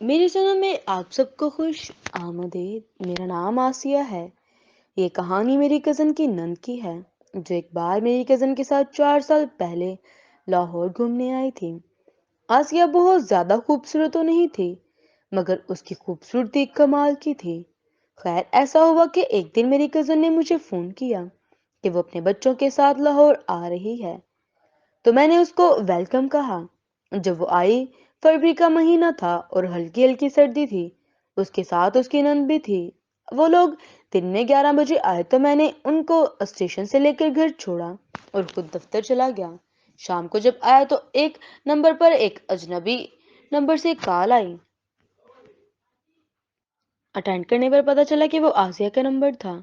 میرے چینل میں آپ سب کو خوش آمدید۔ میرا نام آسیہ ہے۔ یہ کہانی میری کزن کی نند کی ہے، جو ایک بار میری کزن کے ساتھ 4 سال پہلے لاہور گھومنے آئی تھی۔ آسیہ بہت زیادہ خوبصورت تو نہیں تھی، مگر اس کی خوبصورتی کمال کی تھی۔ خیر، ایسا ہوا کہ ایک دن میری کزن نے مجھے فون کیا کہ وہ اپنے بچوں کے ساتھ لاہور آ رہی ہے، تو میں نے اس کو ویلکم کہا۔ جب وہ آئی، فروری کا مہینہ تھا اور ہلکی ہلکی سردی تھی۔ اس کے ساتھ اس کی نند بھی تھی۔ وہ لوگ دن میں 11 بجے آئے تو میں نے ان کو اسٹیشن سے لے کر گھر چھوڑا اور خود دفتر چلا گیا۔ شام کو جب آیا تو ایک نمبر پر ایک اجنبی نمبر سے کال آئی۔ اٹینڈ کرنے پر پتا چلا کہ وہ آسیہ کا نمبر تھا،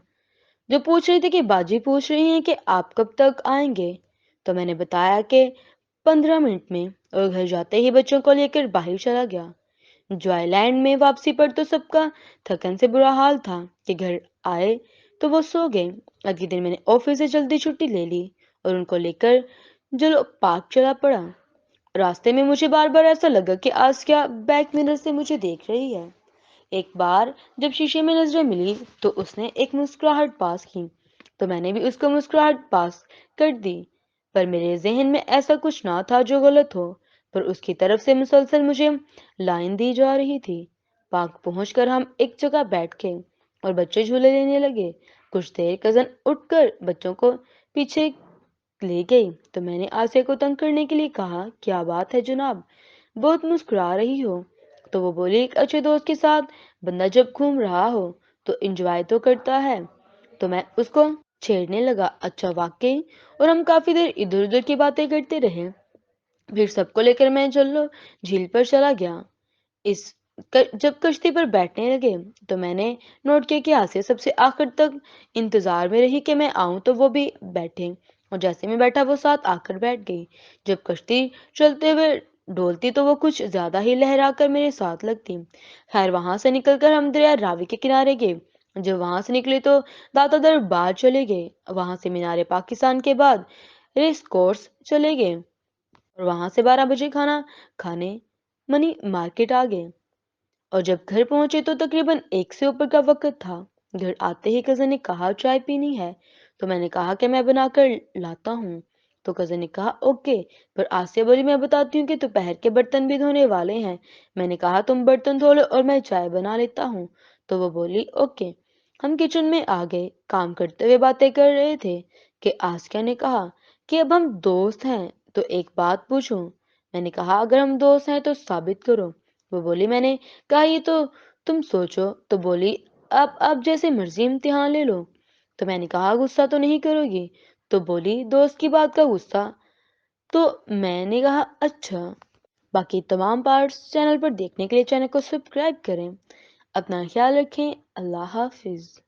جو پوچھ رہی تھی کہ باجی پوچھ رہی ہیں کہ آپ کب تک آئیں گے۔ تو میں نے بتایا کہ 15 منٹ میں، اور گھر جاتے ہی بچوں کو لے کر باہر چلا گیا۔ جوائے لینڈ میں واپسی پر تو سب کا تھکن سے برا حال تھا کہ گھر آئے تو وہ سو گئے۔ اگلے دن میں نے آفس سے جلدی چھٹی لے لی اور ان کو لے کر جلو پارک چلا پڑا۔ راستے میں مجھے بار بار ایسا لگا کہ آسیہ بیک مرر سے مجھے دیکھ رہی ہے۔ ایک بار جب شیشے میں نظریں ملی تو اس نے ایک مسکراہٹ پاس کی، تو میں نے بھی اس کو مسکراہٹ پاس کر دی، پر میرے ذہن میں ایسا کچھ نہ تھا جو غلط ہو، پر اس کی طرف سے مسلسل مجھے لائن دی جا رہی تھی۔ پارک پہنچ کر ہم ایک جگہ بیٹھ گئے اور بچے جھولے لینے لگے۔ کچھ دیر کزن اٹھ کر بچوں کو پیچھے لے گئی تو میں نے آسیہ کو تنگ کرنے کے لیے کہا، کیا بات ہے جناب، بہت مسکرا رہی ہو؟ تو وہ بولی، ایک اچھے دوست کے ساتھ بندہ جب گھوم رہا ہو تو انجوائے تو کرتا ہے۔ تو میں اس کو چھیڑنے لگا، اچھا واقعی، اور ہم کافی دیر ادھر ادھر کی باتیں کرتے رہے۔ پھر سب کو لے کر میں چلو جھیل پر چلا گیا۔ اس جب کشتی پر بیٹھنے لگے تو میں نے نوٹ کیا کہ آسیہ سب سے آخر تک انتظار میں رہی کہ میں آؤں تو وہ بھی بیٹھے، اور جیسے میں بیٹھا وہ ساتھ آ کر بیٹھ گئی۔ جب کشتی چلتے ہوئے ڈولتی تو وہ کچھ زیادہ ہی لہرا کر میرے ساتھ لگتی۔ خیر، وہاں سے نکل کر ہم دریا راوی کے کنارے گئے۔ جب وہاں سے نکلے تو داتا دربار چلے گئے، وہاں سے مینار پاکستان کے بعد ریس کورس چلے گئے، اور وہاں سے 12 بجے کھانا کھانے منی مارکیٹ آ گئے، اور جب گھر پہنچے تو تقریباً 1 سے اوپر کا وقت تھا۔ گھر آتے ہی کزن نے کہا، چائے پینی ہے؟ تو میں نے کہا کہ میں بنا کر لاتا ہوں۔ تو کزن نے کہا اوکے، پر آسیہ بولی، میں بتاتی ہوں کہ دوپہر کے برتن بھی دھونے والے ہیں۔ میں نے کہا تم برتن دھو لو اور میں چائے بنا لیتا ہوں۔ تو وہ بولی اوکے۔ ہم کچن میں آ گئے، کام کرتے ہوئے باتیں کر رہے تھے کہ آسیہ نے کہا کہ اب ہم دوست ہیں تو ایک بات پوچھوں؟ میں نے کہا اگر ہم دوست ہیں تو ثابت کرو۔ وہ بولی، میں نے کہا یہ تو تم سوچو۔ تو بولی، اب جیسے مرضی امتحان لے لو۔ تو میں نے کہا غصہ تو نہیں کرو گی؟ تو بولی، دوست کی بات کا غصہ؟ تو میں نے کہا اچھا۔ باقی تمام پارٹس چینل پر دیکھنے کے لیے چینل کو سبسکرائب کریں۔ اپنا خیال رکھیں۔ اللہ حافظ۔